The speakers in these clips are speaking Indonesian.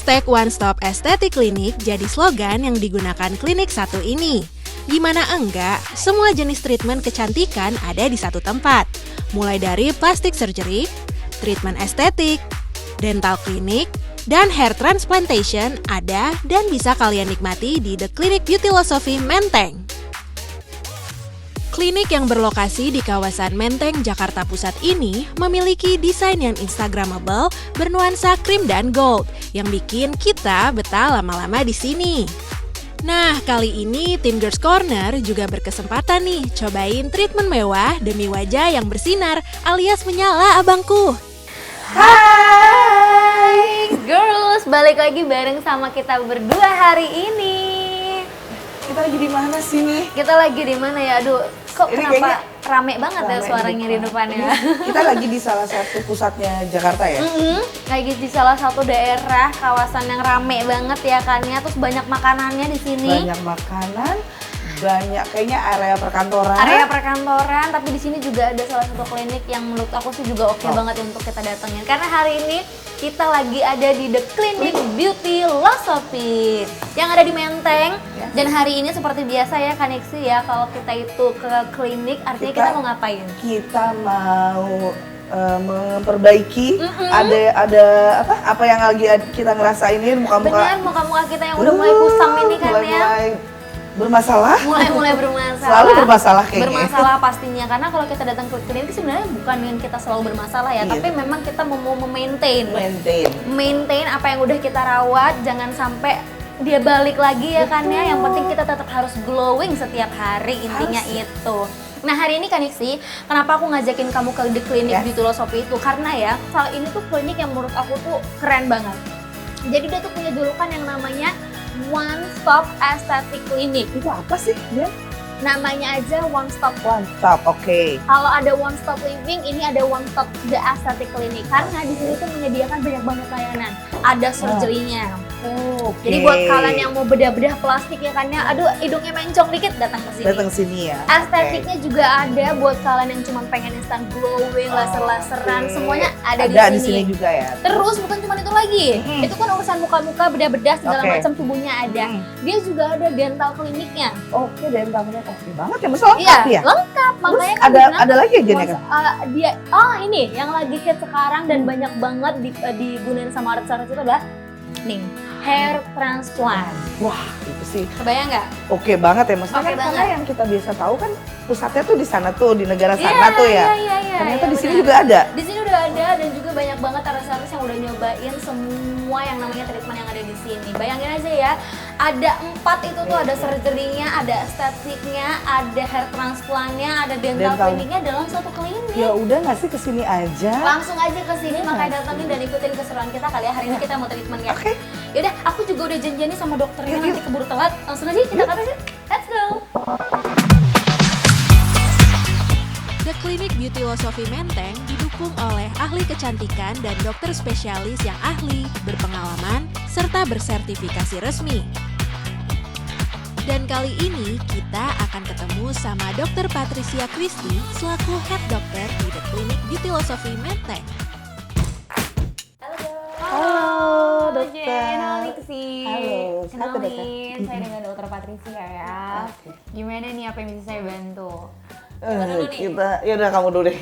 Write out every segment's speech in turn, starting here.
One Stop Aesthetic Clinic jadi slogan yang digunakan klinik satu ini. Gimana enggak, semua jenis treatment kecantikan ada di satu tempat. Mulai dari plastic surgery, treatment estetik, dental clinic, dan hair transplantation ada dan bisa kalian nikmati di The Clinic Beautylosophy Menteng. Klinik yang berlokasi di kawasan Menteng, Jakarta Pusat ini memiliki desain yang instagramable bernuansa krim dan gold yang bikin kita betah lama-lama di sini. Nah, kali ini tim Girls Corner juga berkesempatan nih cobain treatment mewah demi wajah yang bersinar alias menyala abangku. Hai girls, balik lagi bareng sama kita berdua hari ini. Kita lagi di mana sih nih? Kita lagi di mana ya? Aduh, kok Ini kenapa rame banget ya rame suaranya di depannya? Kita lagi di salah satu pusatnya Jakarta ya? Lagi di salah satu daerah kawasan yang rame banget ya kan ya. Terus banyak makanannya di sini. Banyak makanan, banyak kayaknya area perkantoran. Area perkantoran, tapi di sini juga ada salah satu klinik yang menurut aku sih juga oke banget untuk kita datengin. Karena hari ini kita lagi ada di The Clinic Beautylosophy yang ada di Menteng. Yes. Dan hari ini seperti biasa ya Kaniksi ya, kalau kita itu ke klinik artinya kita mau ngapain? Kita mau memperbaiki ada apa yang lagi kita ngerasain ini muka-muka. Benar, muka-muka kita yang udah mulai kusam ini kan ya. mulai bermasalah. Mulai bermasalah. Selalu bermasalah kayaknya. Bermasalah pastinya, karena kalau kita datang ke klinik sebenarnya bukan dengan kita selalu bermasalah ya, Iya. tapi memang kita mau memaintain. Maintain. Apa yang udah kita rawat, jangan sampai dia balik lagi ya kan ya. Yang penting kita tetap harus glowing setiap hari, intinya itu. Nah hari ini Kaniksi, kenapa aku ngajakin kamu ke The Clinic Beautylosophy itu? Karena ya, ini tuh klinik yang menurut aku tuh keren banget. Jadi dia tuh punya julukan yang namanya One Stop Aesthetic Clinic. Itu apa sih dia? Namanya aja One Stop. One Stop, oke. Kalau ada One Stop Living, ini ada One Stop The Aesthetic Clinic. Karena di sini tuh menyediakan banyak banget layanan. Ada surgery-nya. Oke. Jadi buat kalian yang mau bedah-bedah plastik ya kan ya, aduh hidungnya mencong dikit, datang ke sini. Datang sini ya. Estetiknya juga ada buat kalian yang cuma pengen instant glowing, laser-laseran, semuanya ada di sini juga ya. Terus bukan cuma itu lagi, itu kan urusan muka-muka, bedah-bedah segala macam tubuhnya ada. Dia juga ada dental kliniknya. Oke, dentalnya oke banget ya, masalah Iya, lengkap ya. lengkap. Makanya Terus kan dibilang ada lagi aja nih kan? dia ini yang lagi hit sekarang dan banyak banget digunain sama artis-artis itu adalah nih hair transplant. Wah, itu sih Kebayang nggak? oke banget ya, maksudnya Oke kan karena banget. yang kita biasa tahu kan pusatnya tuh di sana tuh, di negara sana Iya, tuh ya. iya, Ternyata iya, di sini benar. juga ada. Di sini udah ada dan juga banyak banget artis-artis yang udah nyobain semua yang namanya treatment yang ada di sini. Bayangin aja ya, ada 4 itu tuh, ada surgery-nya, ada estetiknya, ada hair transplantnya, ada dental kliniknya dalam satu klinik. Ya udah nggak sih kesini aja. Langsung aja ke sini, makanya datangin dan ikutin keseruan kita kali ya. Hari ini kita mau treatment ya. Oke. Yaudah, aku juga udah janjian nih sama dokternya, nanti keburu telat. Langsung aja kita ke atas yuk. Let's go. The Clinic Beautylosophy Menteng didukung oleh ahli kecantikan dan dokter spesialis yang ahli, berpengalaman, serta bersertifikasi resmi. Dan kali ini kita akan ketemu sama Dr. Patricia Christy selaku head dokter di The Clinic Beautylosophy Menteng. Halo, dokter. Jen, halo Nixi. Halo, siapa, Kenalin, saya dengan dokter Patricia ya. Oke. Gimana nih, apa yang bisa saya bantu? Ya udah kamu dulu deh.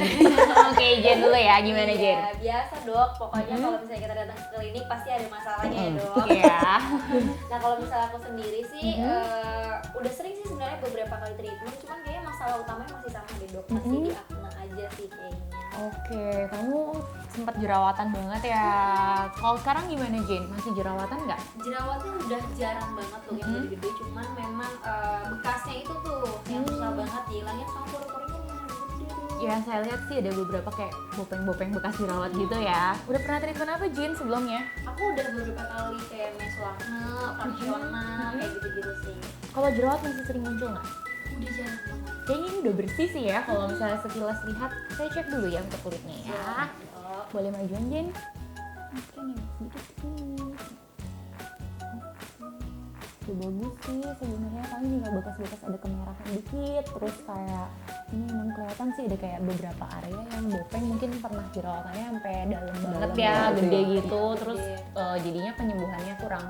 Oke, Jen dulu ya. Gimana Jen? Ya, biasa dok, pokoknya kalau misalnya kita datang ke klinik pasti ada masalahnya ya dok. Iya. Nah kalau misalnya aku sendiri sih, udah sering sih sebenarnya beberapa kali treatment, cuman kayaknya masalah utamanya masih sama deh dok, masih di akne aja sih kayaknya. Oke, kamu sempat jerawatan banget ya. Kalau sekarang gimana Jen? Masih jerawatan nggak? Jerawatnya udah jarang banget tuh yang gede-gede, cuman memang bekasnya itu tuh yang susah banget dihilangin sama pori-porinya nih yang gede tuh. Ya saya lihat sih ada beberapa kayak bopeng-bopeng bekas jerawat gitu ya. Udah pernah treatment apa Jen sebelumnya? Aku udah beberapa kali kayak mesoakne, partisional, kayak gitu-gitu sih. Kalau jerawat masih sering muncul nggak? Udah jarang banget. Kayaknya ini udah bersih sih ya. Kalau misalnya sekilas lihat, saya cek dulu ya untuk kulitnya ya. Dok. Boleh majuan Jen? Oke nih, sedikit sini. Udah bagus sih sebenarnya, paling juga bekas-bekas ada kemerahan dikit, terus kayak ini memang kelihatan jerawatan sih ada kayak beberapa area yang bopeng mungkin pernah jerawatannya sampai dalam banget Dalam ya, banget gede ya. gitu, terus jadinya penyembuhannya kurang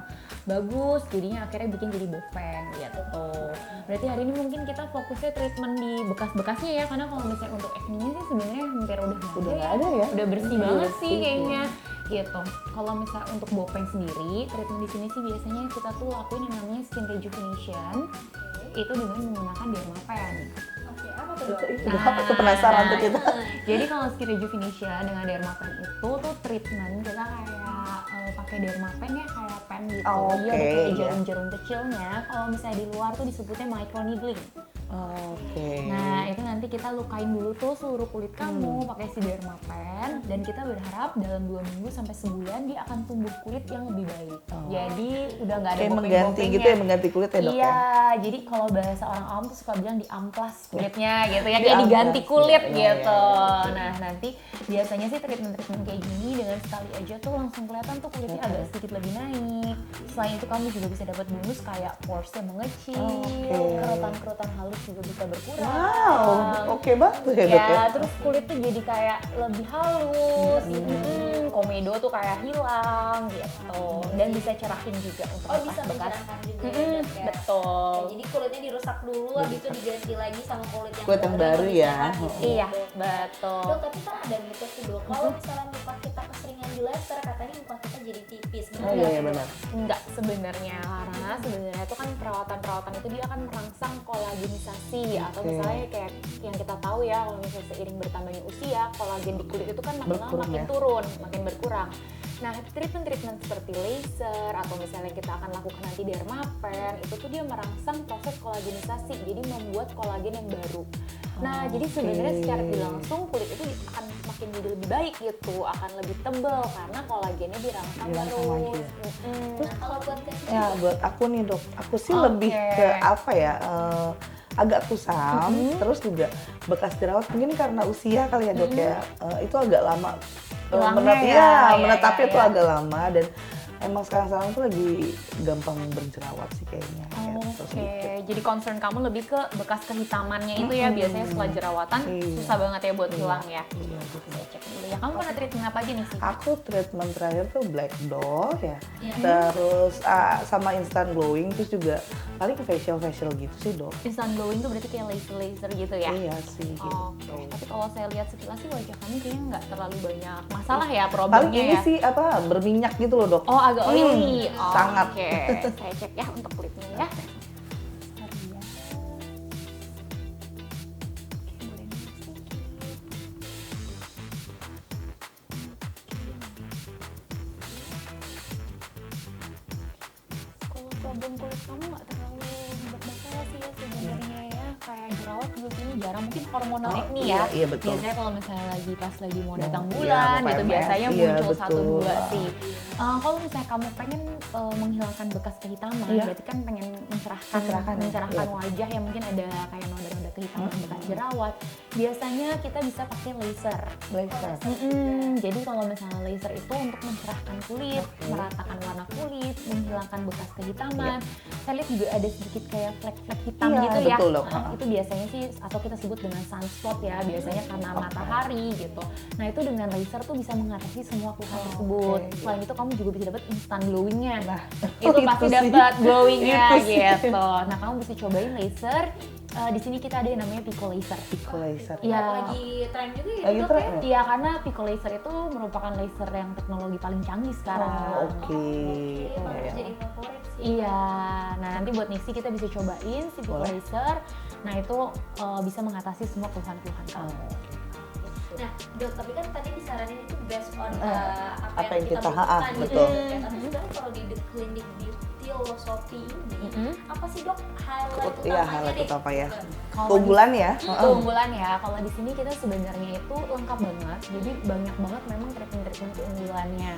bagus, jadinya akhirnya bikin jadi bopeng gitu. Berarti hari ini mungkin kita fokusnya treatment di bekas-bekasnya ya, karena kalau misalnya untuk acne-nya sih sebenarnya hampir udah nggak ada ya. udah bersih Udah banget bersih, sih iya. kayaknya gitu. Kalau misalnya untuk bopeng sendiri, treatment di sini sih biasanya kita tuh lakuin yang namanya skin rejuvenation. Itu dengan menggunakan dermapen. Oke, apa tuh dok? Itu apa tuh penasaran tuh kita. Jadi kalau skin rejuvenation dengan dermapen itu tuh treatment kita kayak pakai dermapen ya kayak pen gitu. Oh, Dia ada oke, kayak iya. jarum-jarum kecilnya. Kalau misalnya di luar tuh disebutnya microneedling. Oke. Nah, itu nanti kita lukain dulu tuh seluruh kulit kamu pakai si dermapen dan kita berharap dalam 2 minggu sampai sebulan dia akan tumbuh kulit yang lebih baik. Jadi udah nggak ada Kayak mengganti bopeng-bopengnya. gitu ya, mengganti kulit ya dok Iya, ya? jadi kalau bahasa orang awam tuh suka bilang diamplas kulitnya gitu ya, kayak Diamplas, diganti kulit iya, gitu. iya. Nah, nanti biasanya sih treatment-treatment kayak gini dengan sekali aja tuh langsung kelihatan tuh kulitnya agak sedikit lebih naik. Selain itu kamu juga bisa dapat bonus kayak pores-nya mengecil, Oke. kerutan-kerutan halus juga bisa berkurang. Wow, oke banget ya dok ya. Ya, terus kulit tuh jadi kayak lebih halus, komedo tuh kayak hilang gitu, dan bisa cerahin juga untuk Oh bisa bekas-bekas. mencerahkan juga ya, dok ya. Betul. Oke, jadi kulitnya dirusak dulu, habis itu diganti lagi sama kulit yang baru lebih ya. cerah gitu Iya, Dok. betul. Dok, tapi kan ada mitos tuh dok, kalau misalnya muka kita keseringan di laser, katanya muka kita jadi tipis. Oh iya, iya benar. Enggak sebenarnya, karena sebenarnya itu kan perawatan-perawatan itu dia akan merangsang kolagenisasi atau Oke. misalnya kayak yang kita tahu ya, kalau misalnya seiring bertambahnya usia, kolagen di kulit itu kan makin lama Berkurang makin ya? turun, makin berkurang. Nah, treatment-treatment seperti laser atau misalnya kita akan lakukan nanti dermapen, itu tuh dia merangsang proses kolagenisasi, jadi membuat kolagen yang baru. Nah, jadi sebenarnya secara tidak langsung kulit itu akan makin jadi lebih baik gitu, akan lebih tebal karena kolagennya dirangsang Dirangsang terus. lagi. Nah, kalau buat kesini, Ya buat aku nih dok, aku sih Oke. lebih ke apa ya, agak kusam, terus juga bekas jerawat mungkin karena usia kali ya dok ya, itu agak lama Hilangnya ya, menetapnya ya, tuh ya. agak lama dan emang sekarang tuh lagi gampang berjerawat sih kayaknya. gitu, Oke, sedikit. jadi concern kamu lebih ke bekas kehitamannya itu ya, biasanya setelah jerawatan Iya. susah banget ya buat hilang ya. Iya, gitu. Saya cek dulu ya, kamu pernah treatment apa aja nih sih? Aku treatment terakhir tuh Black Doll ya, Iya. terus sama instant glowing, terus juga paling facial gitu sih dok. Instant glowing tuh berarti kayak laser gitu ya? Iya sih gitu. Oke, tapi kalau saya lihat sekilas sih wajah kamu kayaknya nggak terlalu banyak masalah ya Paling problemnya ini ya? sih apa berminyak gitu loh dok. Oh, agak oily. sangat. Oke, saya cek ya untuk kulitnya ya. Sorry ya. Oke, boleh nih. Kalau problem kulit kamu nggak terlalu bermasalah sih ya sebenarnya ya. Kayak jerawat juga sini jarang, mungkin hormonal Oh, acne iya, ya. iya, betul. Biasanya kalau misalnya pas lagi mau datang Iya, bulan mau gitu PMS, biasanya iya, muncul satu betul. dua sih. Kalau misalnya kamu pengen menghilangkan bekas kehitaman, Iya. berarti kan pengen mencerahkan Mencerahkan, iya. wajah yang mungkin ada kayak noda-noda kehitaman bekas jerawat. Biasanya kita bisa pakai laser. Laser. Jadi kalau misalnya laser itu untuk mencerahkan kulit, meratakan warna kulit, menghilangkan bekas kehitaman. Saya lihat juga ada sedikit kayak flek-flek hitam Iya, gitu ya. betul, dok. Nah, itu biasanya sih atau kita sebut dengan sunspot ya, biasanya karena matahari gitu. Nah, itu dengan laser tuh bisa mengatasi semua keluhan tersebut. oke. Selain itu kamu juga bisa dapat instant glowing-nya. Nah, itu pasti sih. dapat glowing-nya Itu sih. gitu. Nah, kamu bisa cobain laser. Di sini kita ada yang namanya Pico Laser. Pico laser. Iya. lagi tren juga ya Lagi dok tren ya? ya? Iya, karena Pico Laser itu merupakan laser yang teknologi paling canggih sekarang. Oh, oke. Iya, Oh, harus ya. jadi favorit sih. Iya, nah nanti buat Nixie kita bisa cobain si Pico Boleh. Laser. Nah itu bisa mengatasi semua keluhan-keluhan kamu. Nah, dok, tapi kan tadi disaranin itu based on apa yang kita butuhkan gitu betul. ya. Tapi sebenarnya kalau di The Clinic Beauty Philosophy ini, apa sih dok highlight utamanya Iya, highlight deh? utama ya. Kalau Keunggulan ya. Keunggulan ya, kalau di sini kita sebenarnya itu lengkap banget, jadi banyak banget memang treatment keunggulannya.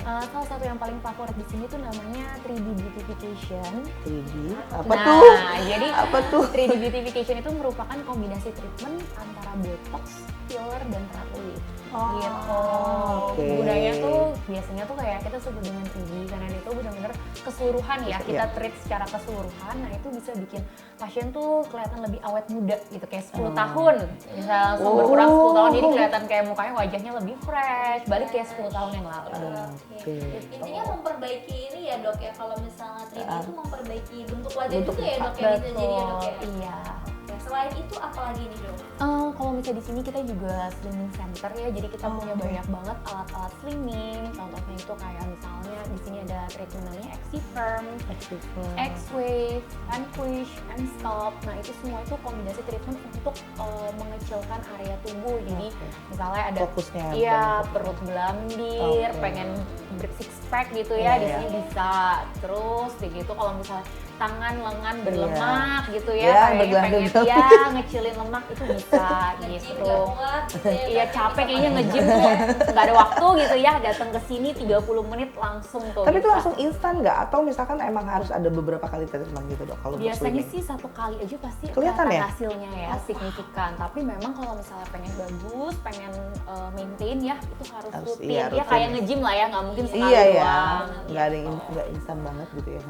Salah satu yang paling favorit di sini tuh namanya 3D Beautification. 3D. Apa Nah, tuh? jadi Apa tuh? 3D Beautification itu merupakan kombinasi treatment antara botox filler dan red lift. Oh, Gitu. oke. Gunanya tuh biasanya tuh kayak kita sebut dengan 3D karena itu benar-benar keseluruhan ya, kita treat secara keseluruhan. Nah itu bisa bikin pasien tuh kelihatan lebih awet muda gitu, kayak 10 tahun. Bisa langsung berkurang 10 tahun, jadi kelihatan kayak mukanya wajahnya lebih fresh, balik kayak 10 tahun yang lalu. Oke. Intinya memperbaiki ini ya dok ya, kalau misalnya 3D itu memperbaiki bentuk wajah Bentuk juga ya dok ya, bisa jadi ya dok ya. Iya. Oke, selain itu apa lagi nih dok? Kalau misalnya di sini kita juga slimming center ya, jadi kita punya banyak banget alat-alat slimming. Contohnya itu kayak misalnya di sini ada treatment namanya X-Firm, X-Wave, Vanquish, M-Stop. Nah itu semua itu kombinasi treatment untuk mengecilkan area tubuh. Jadi misalnya ada Fokusnya iya bukan perut belambir, Oke. pengen six pack gitu ya, di Iya, sini bisa. Terus begitu kalau misalnya tangan lengan Iya. berlemak gitu Ya, ya, kayaknya pengen bergelang-gelang. ya ngecilin lemak itu bisa Nge-gym gitu. nggak kuat gitu ya, Iya Dok. capek kayaknya nge-gym tuh nggak ada waktu gitu ya, datang ke sini 30 menit langsung tuh. Tapi itu bisa. langsung instan nggak? Atau misalkan emang harus ada beberapa kali treatment gitu dok kalau untuk Biasanya slimming? sih satu kali aja pasti Kelihatan ya? hasilnya ya signifikan. Tapi memang kalau misalnya pengen bagus, pengen maintain ya itu harus Harus, rutin. iya, Ya rutin. kayak nge-gym lah ya, nggak mungkin sekali Iya ya, doang. nggak ada nggak instan banget gitu ya.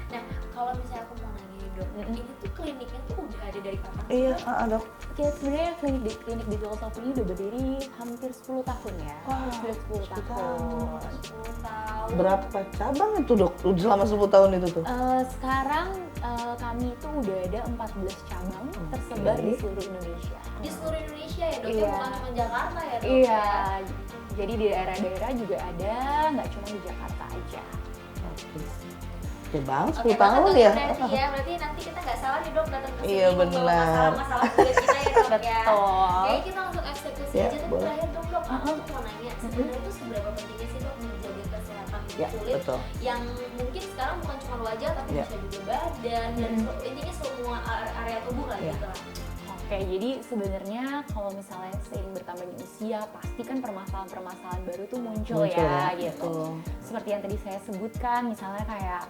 Nah, kalau misalnya aku mau nanya nih dok, ini tuh kliniknya tuh udah ada dari kapan? sih, Iya, Dok? dok. Oke, sebenarnya klinik di filosofi ini udah berdiri hampir 10 tahun ya. Sudah 10 tahun. 10 tahun. Berapa cabang itu dok? Udah selama 10 tahun itu tuh? Sekarang kami itu udah ada 14 cabang tersebar di seluruh Indonesia. Di seluruh Indonesia ya dok, ya Iya. bukan cuma Jakarta ya dok? Iya, ya? jadi di daerah-daerah juga ada, nggak cuma di Jakarta aja. Oke bang, 10 Oke, tahun banget, ya? Berarti ya, berarti nanti kita nggak salah nih dok datang ke sini Iya, membawa benar. masalah-masalah kulit kita ya dok ya. Betul. Kayaknya kita langsung eksekusi Ya, aja, tapi boleh. terakhir dong dok, aku tuh mau nanya sebenarnya itu seberapa pentingnya sih dok menjaga kesehatan Ya, kulit betul. yang mungkin sekarang bukan cuma wajah tapi Ya. bisa juga badan dan intinya semua area tubuh lah Ya. gitu lah. Oke, jadi sebenarnya kalau misalnya seiring bertambahnya usia, pasti kan permasalahan-permasalahan baru tuh muncul ya, gitu. Betul. Seperti yang tadi saya sebutkan, misalnya kayak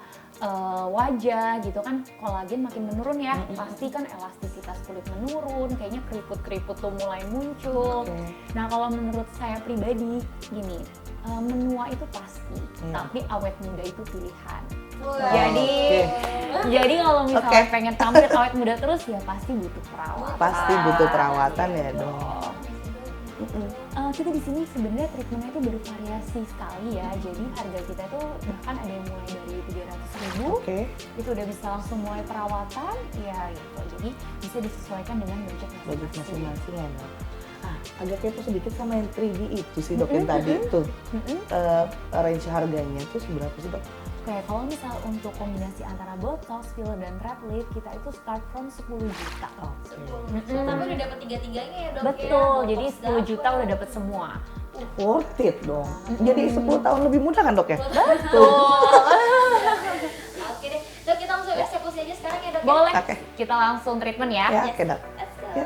wajah gitu kan, kolagen makin menurun ya, pasti kan elastisitas kulit menurun, kayaknya keriput-keriput tuh mulai muncul. Oke. Nah kalau menurut saya pribadi, gini, menua itu pasti, tapi awet muda itu pilihan. Jadi kalau misalnya Oke. pengen tampil awet muda terus ya pasti butuh perawatan. Pasti butuh perawatan ya dok. Kita di sini sebenarnya treatmentnya itu bervariasi sekali ya. Jadi harga kita itu bahkan ada yang mulai dari 300.000. Oke. Itu udah bisa langsung mulai perawatan, ya gitu. Jadi bisa disesuaikan dengan budget Budget masing-masing. masing-masing ya dok. Ah, agak kepo sedikit sama yang 3D itu sih dok yang tadi tuh. Range harganya tuh seberapa sih dok? Oke, kalau misal untuk kombinasi antara botox, filler, dan red lift, kita itu start from 10 juta. Tapi udah dapat tiga-tiganya ya dok ya. Betul, Botox jadi 10 juta dapet. udah dapet semua. Worth it dong. Jadi 10 tahun lebih muda kan dok ya? Oke deh, dok kita langsung eksekusi aja sekarang ya dok. ya? Boleh, Oke. kita langsung treatment ya. Ya, oke dok. Let's go. Ya.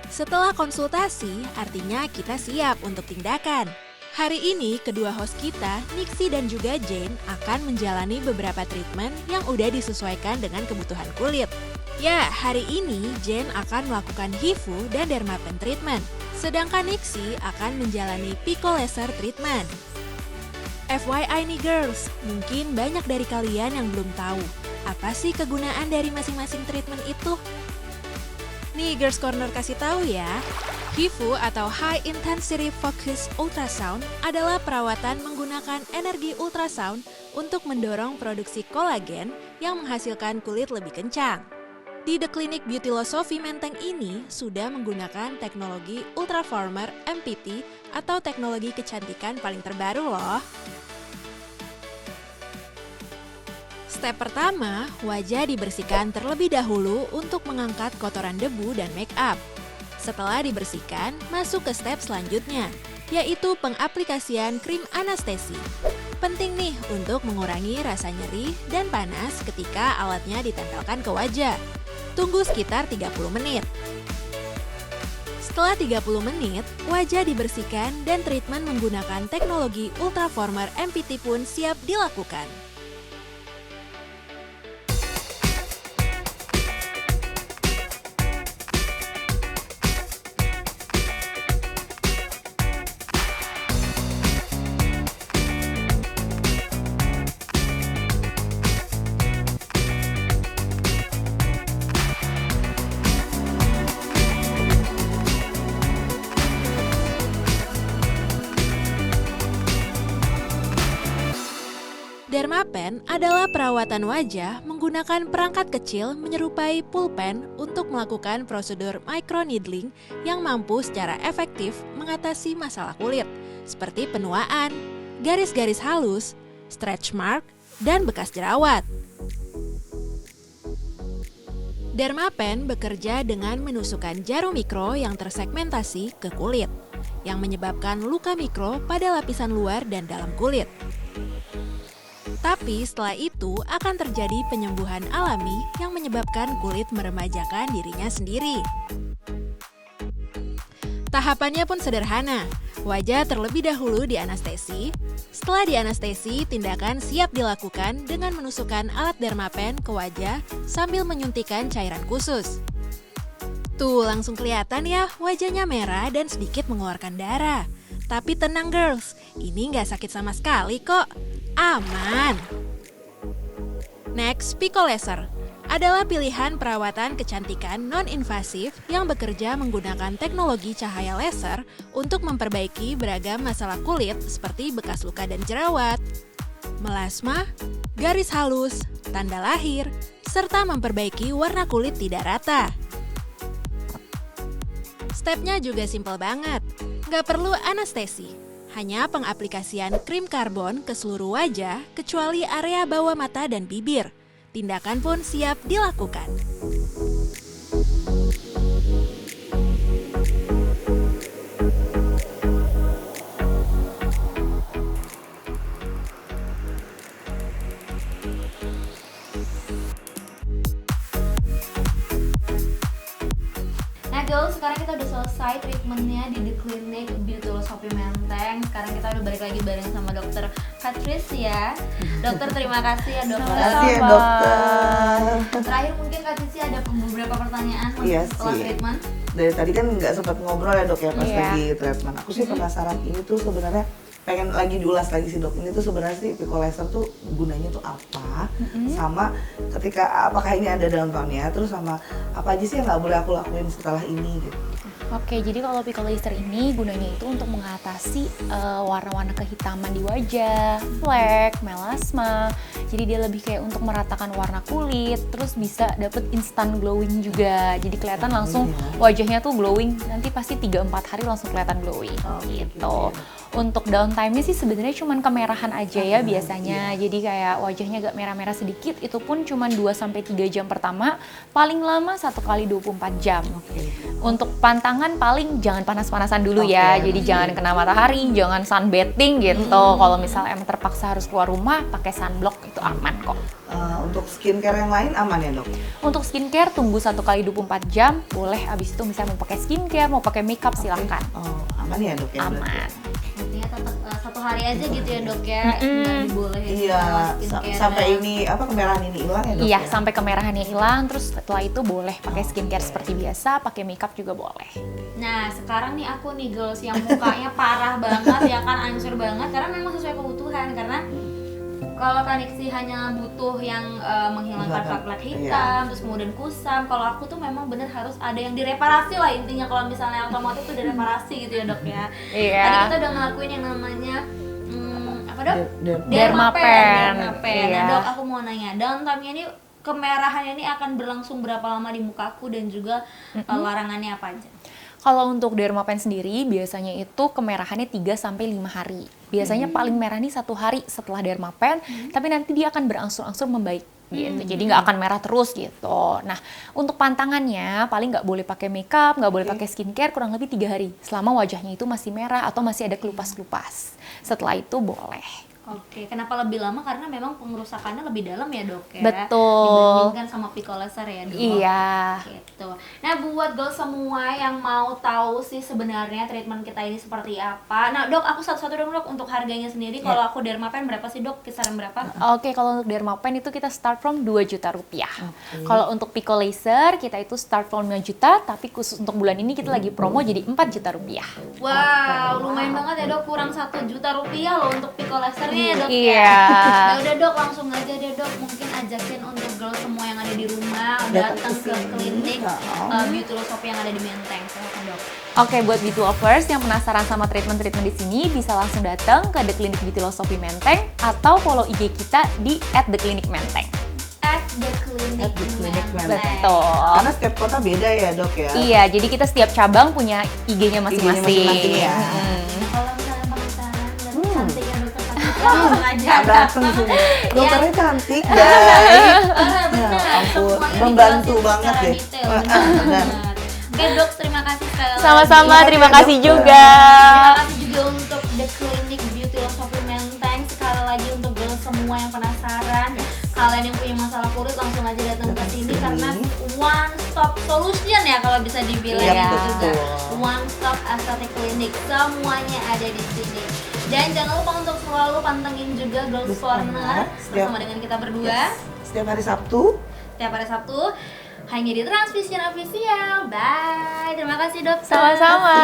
Setelah konsultasi, artinya kita siap untuk tindakan. Hari ini, kedua host kita, Nixie dan juga Jane, akan menjalani beberapa treatment yang udah disesuaikan dengan kebutuhan kulit. Ya, hari ini Jane akan melakukan HIFU dan Dermapen treatment, sedangkan Nixie akan menjalani Pico Laser treatment. FYI nih girls, mungkin banyak dari kalian yang belum tahu, apa sih kegunaan dari masing-masing treatment itu? Nih Girls Corner kasih tahu ya, HIFU atau High Intensity Focus Ultrasound adalah perawatan menggunakan energi ultrasound untuk mendorong produksi kolagen yang menghasilkan kulit lebih kencang. Di The Clinic Beautylosophy Menteng ini sudah menggunakan teknologi Ultraformer MPT atau teknologi kecantikan paling terbaru loh. Step pertama, wajah dibersihkan terlebih dahulu untuk mengangkat kotoran debu dan make up. Setelah dibersihkan, masuk ke step selanjutnya, yaitu pengaplikasian krim anestesi. Penting nih untuk mengurangi rasa nyeri dan panas ketika alatnya ditempelkan ke wajah. Tunggu sekitar 30 menit. Setelah 30 menit, wajah dibersihkan dan treatment menggunakan teknologi Ultraformer MPT pun siap dilakukan. Dermapen adalah perawatan wajah menggunakan perangkat kecil menyerupai pulpen untuk melakukan prosedur microneedling yang mampu secara efektif mengatasi masalah kulit seperti penuaan, garis-garis halus, stretch mark, dan bekas jerawat. Dermapen bekerja dengan menusukkan jarum mikro yang tersegmentasi ke kulit, yang menyebabkan luka mikro pada lapisan luar dan dalam kulit. Tapi setelah itu akan terjadi penyembuhan alami yang menyebabkan kulit meremajakan dirinya sendiri. Tahapannya pun sederhana. Wajah terlebih dahulu dianestesi. Setelah dianestesi, tindakan siap dilakukan dengan menusukkan alat dermapen ke wajah sambil menyuntikkan cairan khusus. Tuh, langsung kelihatan ya wajahnya merah dan sedikit mengeluarkan darah. Tapi tenang girls, ini nggak sakit sama sekali kok. Aman. Next, Pico Laser adalah pilihan perawatan kecantikan non-invasif yang bekerja menggunakan teknologi cahaya laser untuk memperbaiki beragam masalah kulit seperti bekas luka dan jerawat, melasma, garis halus, tanda lahir, serta memperbaiki warna kulit tidak rata. Stepnya juga simpel banget, nggak perlu anestesi. Hanya pengaplikasian krim karbon ke seluruh wajah kecuali area bawah mata dan bibir. Tindakan pun siap dilakukan. Nah girls, sekarang kita udah selesai treatmentnya di The Clinic Beauty Shopee Menteng. Sekarang kita udah balik lagi bareng sama dokter Patricia. Dokter, terima kasih ya dokter. Terima kasih ya dokter. Terakhir mungkin Kak Cici ada beberapa pertanyaan Iya setelah sih. treatment. Dari tadi kan nggak sempat ngobrol ya dok ya pas Iya. lagi treatment. Aku sih penasaran ini tuh sebenarnya pengen lagi diulas lagi sih dok. Ini tuh sebenarnya sih Pico Laser tuh gunanya tuh apa? Sama ketika apakah ini ada downtown-nya? Terus sama apa aja sih yang nggak boleh aku lakuin setelah ini gitu? Oke, jadi kalau Pico Laser ini gunanya itu untuk mengatasi warna-warna kehitaman di wajah, flek, melasma. Jadi dia lebih kayak untuk meratakan warna kulit, terus bisa dapet instant glowing juga. Jadi kelihatan langsung wajahnya tuh glowing. Nanti pasti 3-4 hari langsung kelihatan glowing gitu. Untuk downtime-nya sih sebenarnya cuman kemerahan aja ya biasanya. Jadi kayak wajahnya agak merah-merah sedikit, itu pun cuman 2-3 jam pertama, paling lama 1 kali 24 jam. Untuk pantangan paling jangan panas-panasan dulu ya. Jadi jangan kena matahari, jangan sunbathing gitu. Kalau misalnya emang terpaksa harus keluar rumah, pakai sunblock itu aman kok. Untuk skincare yang lain aman ya dok? Untuk skincare tunggu 1 kali 24 jam, boleh. Abis itu misalnya mau pakai skincare, mau pakai makeup silahkan. Oh, aman ya dok ya? berarti? Aman. Intinya tetap 1 hari aja gitu ya dok ya. Nggak dibolehin Iya, skincare. sampai ini apa kemerahan ini hilang ya dok? Iya, ya? sampai kemerahannya hilang, terus setelah itu boleh pakai skincare seperti biasa, pakai makeup juga boleh. Nah sekarang nih aku nih girls yang mukanya parah banget ya kan, hancur banget karena memang sesuai kebutuhan. Karena kalau Kaniksi hanya butuh yang menghilangkan flek-flek hitam, terus kemudian kusam. Kalau aku tuh memang bener harus ada yang direparasi lah intinya. Kalau misalnya otomotif tuh direparasi gitu ya dok ya. Iya. Tadi kita udah ngelakuin yang namanya apa dok? Dermapen. Nah Iya. dok, aku mau nanya, downtime-nya ini kemerahannya ini akan berlangsung berapa lama di mukaku dan juga larangannya apa aja? Kalau untuk Dermapen sendiri biasanya itu kemerahannya 3-5 hari. Biasanya paling merah nih 1 hari setelah Dermapen, tapi nanti dia akan berangsur-angsur membaik gitu. Jadi nggak akan merah terus gitu. Nah, untuk pantangannya paling nggak boleh pakai makeup, nggak boleh pakai skincare kurang lebih 3 hari. Selama wajahnya itu masih merah atau masih ada kelupas-kelupas. Setelah itu boleh. Oke, kenapa lebih lama? Karena memang pengerusakannya lebih dalam ya dok ya. Betul. Dibandingkan sama Pico Laser ya dok. Iya. Gitu. Nah buat girls semua yang mau tahu sih sebenarnya treatment kita ini seperti apa. Nah dok, aku satu-satu dong dok untuk harganya sendiri. Kalau aku Dermapen berapa sih dok? Kisaran berapa? Oke, kalau untuk Dermapen itu kita start from 2 juta rupiah. Kalau untuk Pico Laser kita itu start from 5 juta, tapi khusus untuk bulan ini kita lagi promo jadi 4 juta rupiah. Wow, lumayan banget ya dok. Kurang 1 juta rupiah loh untuk Pico Lasernya ya dok. Iya. Ya udah dok, langsung aja deh dok. Mungkin ajakin untuk girls semua yang ada di rumah Datang datang ke ke sini. klinik Heeh. Beauty Shop yang ada di Menteng. Silakan dok. Oke, buat beauty lovers yang penasaran sama treatment-treatment di sini bisa langsung datang ke The Clinic Beauty Philosophy Menteng atau follow IG kita di @theclinicmenteng. At the clinic. At the clinic Menteng. Betul. Karena setiap kota beda ya dok ya. Iya, jadi kita setiap cabang punya IG-nya masing-masing. masing-masing ya. Kalau misalnya penasaran dan cantiknya dokter Patricia, langsung aja Datang sini. Dokternya cantik, guys. Ah, benar. Ya ampun, Semuanya membantu dijelasin banget secara deh. detail, Benar. Oke dok, terima kasih sekali lagi. Sama-sama, terima kasih dokter. juga. Terima kasih juga untuk The Clinic Beauty Philosophy Menteng. Sekali lagi untuk girls semua yang penasaran, kalian yang punya masalah kulit langsung aja datang ke sini karena one stop solution ya kalau bisa dibilang Iya, gitu juga. betul. One stop aesthetic clinic, semuanya ada di sini. Dan jangan lupa untuk selalu pantengin juga Girls Girls Corner Corner, bersama dengan kita berdua Setiap hari Sabtu. setiap hari Sabtu hanya di Transvision Official. Bye. Terima kasih dokter. Sama-sama.